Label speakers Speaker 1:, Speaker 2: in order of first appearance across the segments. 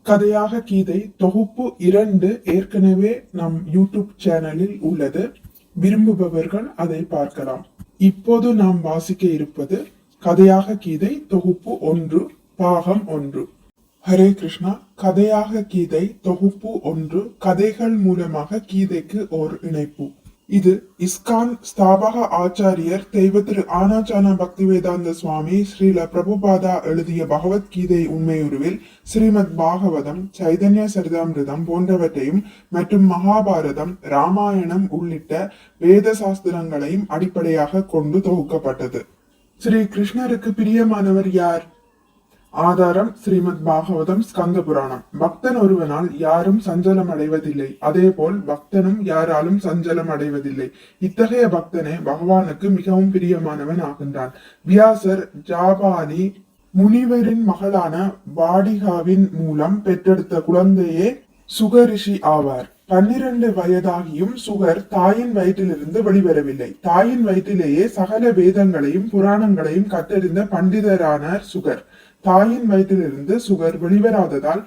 Speaker 1: கதையாக கீதை தொகுப்பு 2 ஏற்கனவே நம் யூடியூப் சேனலில் உள்ளது. விரும்புபவர்கள் அதை பார்க்கலாம். இப்போது நாம் வாசிக்க இருப்பது கதையாக கீதை தொகுப்பு 1 பாகம் 1. ஹரே கிருஷ்ணா. கதையாக கீதை தொகுப்பு 1 கதைகள் மூலமாக கீதைக்கு ஓர் இணைப்பு. இது இஸ்கான் ஸ்தாபக ஆச்சாரியர் தெய்வ திரு ஆனாச்சானா பக்திவேதாந்த சுவாமி ஸ்ரீல பிரபுபாதா எழுதிய பகவத்கீதை உண்மையுருவில் ஸ்ரீமத் பாகவதம், சைதன்ய சரிதாமிருதம் போன்றவற்றையும் மற்றும் மகாபாரதம், ராமாயணம் உள்ளிட்ட வேத சாஸ்திரங்களையும் அடிப்படையாக கொண்டு தொகுக்கப்பட்டது. ஸ்ரீ கிருஷ்ணருக்கு பிரியமானவர் யார்? ஆதாரம் ஸ்ரீமத் பாகவதம், ஸ்கந்த புராணம். பக்தன் ஒருவனால் யாரும் சஞ்சலம் அடைவதில்லை, அதே போல் பக்தனும் யாராலும் சஞ்சலம் அடைவதில்லை. இத்தகைய பக்தனே பகவானுக்கு மிகவும் பிரியமானவன் ஆகின்றான். வியாசர் ஜாபாலி முனிவரின் மகளான வாடிகாவின் மூலம் பெற்றெடுத்த குழந்தையே சுகரிஷி ஆவார். 12 வயதாகியும் சுகர் தாயின் வயிற்றிலிருந்து வெளிவரவில்லை. தாயின் வயிற்றிலேயே சகல வேதங்களையும் புராணங்களையும் கற்றறிந்த பண்டிதரானார் சுகர். தாயின் வயிற்றிலிருந்து சுகர் வெளிவராததால்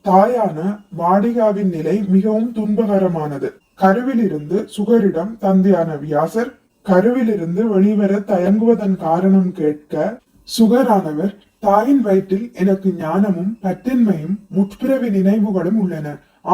Speaker 1: தாயான வாடிகாவின் நிலை மிகவும் துன்பகரமானது. கருவிலிருந்து சுகரிடம் தந்தையான வியாசர் கருவிலிருந்து வெளிவர தயங்குவதன் காரணம் கேட்க, சுகரானவர் தாயின் வயிற்றில் எனக்கு ஞானமும் பற்றின்மையும் முற்பிறவி நினைவுகளும் உள்ளன.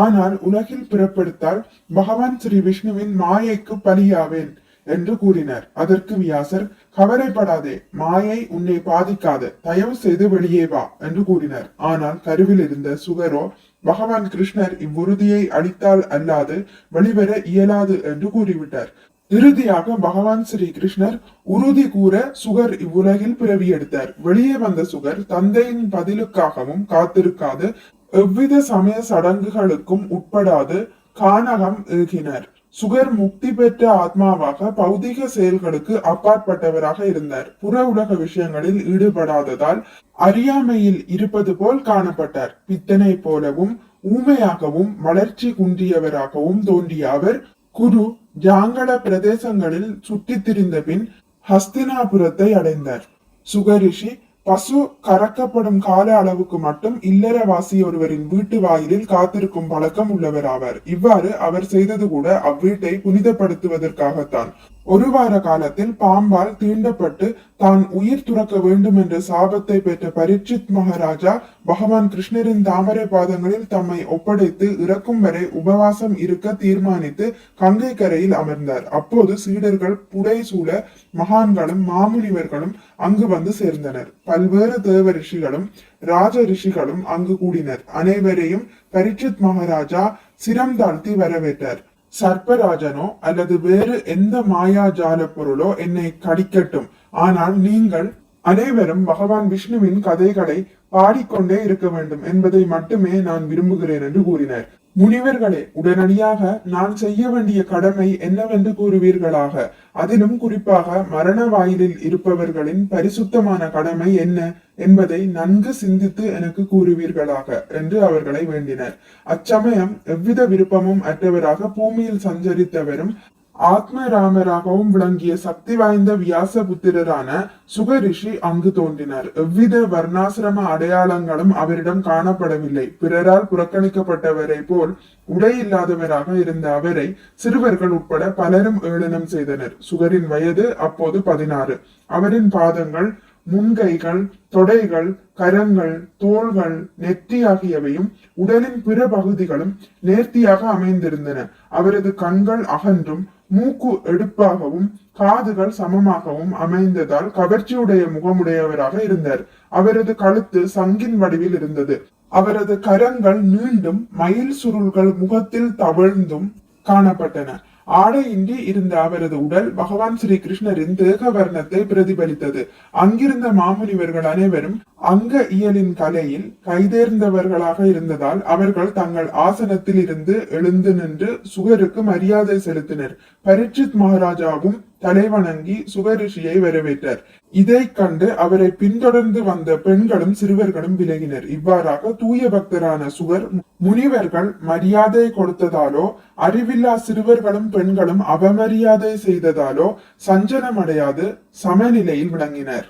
Speaker 1: ஆனால் உலகில் பிறப்பெடுத்தால் பகவான் ஸ்ரீ விஷ்ணுவின் மாயைக்கு பலியாவேன் என்று கூறினார். அதற்கு வியாசர், கவலைப்படாதே, மாயை உன்னை பாதிக்காது, தயவு செய்து வெளியே வா என்று கூறினார். ஆனால் கருவில் இருந்த சுகரோ பகவான் கிருஷ்ணர் இவ்வுறுதியை அளித்தால் அல்லாது வெளிவர இயலாது என்று கூறிவிட்டார். இறுதியாக பகவான் ஸ்ரீ கிருஷ்ணர் உறுதி கூற சுகர் இவ்வுலகில் பிறவி எடுத்தார். வெளியே வந்த சுகர் தந்தையின் பதிலுக்காகவும் காத்திருக்காது, எவ்வித சமய சடங்குகளுக்கும் உட்படாது கானகம் ஏகினார். சுகர் முக்தி பெற்ற ஆத்மாவாக பௌதிக செயல்களுக்கு அப்பாற்பட்டவராக இருந்தார். புற உலக விஷயங்களில் ஈடுபடாததால் அறியாமையில் இருப்பது போல் காணப்பட்டார். பித்தனை போலவும் ஊமையாகவும் வளர்ச்சி குன்றியவராகவும் தோன்றிய அவர் குரு ஜாங்கல பிரதேசங்களில் சுற்றித் திரிந்த பின் ஹஸ்தினாபுரத்தை அடைந்தார். சுகரிஷி பசு கறக்கப்படும் கால அளவுக்கு மட்டும் இல்லறவாசி ஒருவரின் வீட்டு வாயிலில் காத்திருக்கும் பழக்கம் உள்ளவராவார். இவ்வாறு அவர் செய்தது கூட அவ்வீட்டை புனிதப்படுத்துவதற்காகத்தான். ஒரு வார காலத்தில் பாம்பால் தீண்டப்பட்டு தான் உயிர் துறக்க வேண்டும் என்ற சாபத்தை பெற்ற பரீட்சித் மகாராஜா பகவான் கிருஷ்ணரின் தாமரை பாதங்களில் தம்மை ஒப்படைத்து இறக்கும் வரை உபவாசம் இருக்க தீர்மானித்து கங்கை கரையில் அமர்ந்தார். அப்போது சீடர்கள் புடை சூழ மகான்களும் மாமுனிவர்களும் அங்கு வந்து சேர்ந்தனர். பல்வேறு தேவ ரிஷிகளும் ராஜ ரிஷிகளும் அங்கு கூடினர். அனைவரையும் பரீட்சித் மகாராஜா சிரம் தாழ்த்தி வரவேற்றார். சர்ப்பராஜனோ அல்லது வேறு எந்த மாயாஜால பொருளோ என்னை கடிக்கட்டும், ஆனால் நீங்கள் அனைவரும் பகவான் விஷ்ணுவின் கதைகளை பாடிக்கொண்டே இருக்க வேண்டும் என்பதை மட்டுமே நான் விரும்புகிறேன் என்று கூறினார். முனிவர்களே, உடனடியாக நான் செய்ய வேண்டிய கடமை என்னவென்று கூறுவீர்களாக. அதிலும் குறிப்பாக மரண வாயிலில் இருப்பவர்களின் பரிசுத்தமான கடமை என்ன என்பதை நன்கு சிந்தித்து எனக்கு கூறுவீர்களாக என்று அவர்களை வேண்டினர். அச்சமயம் எவ்வித விருப்பமும் அற்றவராக பூமியில் சஞ்சரித்தவரும் ஆத்மராமராகவும் விளங்கிய சக்தி வாய்ந்த வியாச புத்திரரான சுகரிஷி அங்கு தோன்றினார். எவ்வித வர்ணாசிரம அடையாளங்களும் அவரிடம் காணப்படவில்லை. பிறரால் புறக்கணிக்கப்பட்டவரை போல் உடை இல்லாதவராக இருந்த அவரை சிறுவர்கள் உட்பட பலரும் ஏளனம் செய்தனர். சுகரின் வயது அப்போது 16. அவரின் பாதங்கள், முன்கைகள், தொடைகள், கரங்கள், தோள்கள், நெற்றி ஆகியவையும் உடலின் பிற பகுதிகளும் நேர்த்தியாக அமைந்திருந்தன. அவரது கண்கள் அகன்றும் மூக்கு எடுப்பாகவும் காதுகள் சமமாகவும் அமைந்ததால் கவர்ச்சியுடைய முகமுடையவராக இருந்தார். அவரது கழுத்து சங்கின் வடிவில் இருந்தது. அவரது கரங்கள் நீண்டும் மயில் சுருள்கள் முகத்தில் தவழ்ந்தும் காணப்பட்டன. ஆடையின்றி இருந்த அவரது உடல் பகவான் ஸ்ரீ கிருஷ்ணரின் தேக வர்ணத்தை பிரதிபலித்தது. அங்கிருந்த மாமுனிவர்கள் அனைவரும் அங்க இயலின் கலையில் கைதேர்ந்தவர்களாக இருந்ததால் அவர்கள் தங்கள் ஆசனத்தில் இருந்து எழுந்து நின்று சுகருக்கு மரியாதை செலுத்தினர். பரீட்சித் மகாராஜாவும் தலைவணங்கி சுகரிஷியை வரவேற்றார். இதை கண்டு அவரை பின்தொடர்ந்து வந்த பெண்களும் சிறுவர்களும் விலகினர். இவ்வாறாக தூய பக்தரான சுகர் முனிவர்கள் மரியாதை கொடுத்ததாலோ அறிவில்லா சிறுவர்களும் பெண்களும் அவமரியாதை செய்ததாலோ சஞ்சலமடையாது சமநிலையில் விளங்கினர்.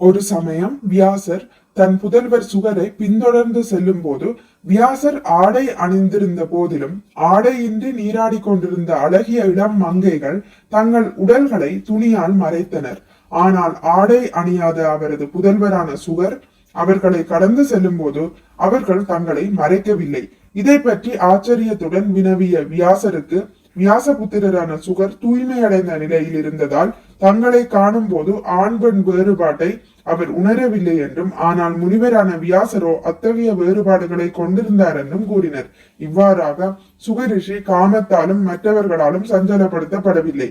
Speaker 1: ஒரு சமயம் வியாசர் தன் புதல்வர் சுகரை பின்தொடர்ந்து செல்லும் போது வியாசர் ஆடை அணிந்திருந்த போதிலும் ஆடையின்றி நீராடி கொண்டிருந்த அழகிய இளம் மங்கைகள் தங்கள் உடல்களை துணியால் மறைத்தனர். ஆனால் ஆடை அணியாத அவரது புதல்வரான சுகர் அவர்களை கடந்து செல்லும் போது அவர்கள் தங்களை மறைக்கவில்லை. இதை பற்றி ஆச்சரியத்துடன் வினவிய வியாசருக்கு வியாசபுத்திரரான சுகர் தூய்மையடைந்த நிலையில் இருந்ததால் தங்களை காணும் போது ஆண் பெண் வேறுபாட்டை அவர் உணரவில்லை என்றும், ஆனால் முனிவரான வியாசரோ அத்தகைய வேறுபாடுகளை கொண்டிருந்தார் என்றும் கூறினர். இவ்வாறாக சுகரிஷி காமத்தாலும் மற்றவர்களாலும் சஞ்சலப்படுத்தப்படவில்லை.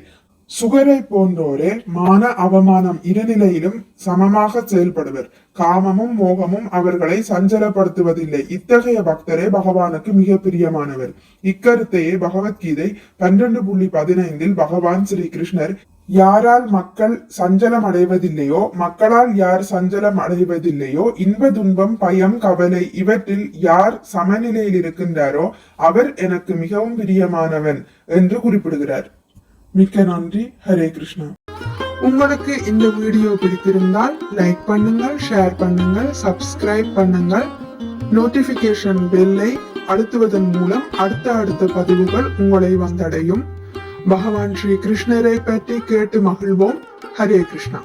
Speaker 1: சுகரை போன்றோரே மான அவமானம் இருநிலையிலும் சமமாக செயல்படுவர். காமமும் மோகமும் அவர்களை சஞ்சலப்படுத்துவதில்லை. இத்தகைய பக்தரே பகவானுக்கு மிக பிரியமானவர். இக்கருத்தையே பகவத்கீதை 12.15 பகவான் ஸ்ரீ கிருஷ்ணர் யாரால் மக்கள் சஞ்சலம் அடைவதில்லையோ, மக்களால் யார் சஞ்சலம் அடைவதில்லையோ, இன்ப துன்பம் பயம் கவலை இவற்றில் யார் சமநிலையில் இருக்கின்றாரோ அவர் எனக்கு மிகவும் பிரியமானவன் என்று குறிப்பிடுகிறார். மிக்க நன்றி. ஹரே கிருஷ்ணா. உங்களுக்கு இந்த வீடியோ பிடித்திருந்தால் லைக் பண்ணுங்கள், ஷேர் பண்ணுங்கள், சப்ஸ்கிரைப் பண்ணுங்கள். நோட்டிபிகேஷன் பெல்லை அழுத்துவதன் மூலம் அடுத்த பதிவுகள் உங்களை வந்தடையும். பகவான் ஸ்ரீ கிருஷ்ணரை பற்றி கேட்டு மகிழ்வோம். ஹரே கிருஷ்ணா.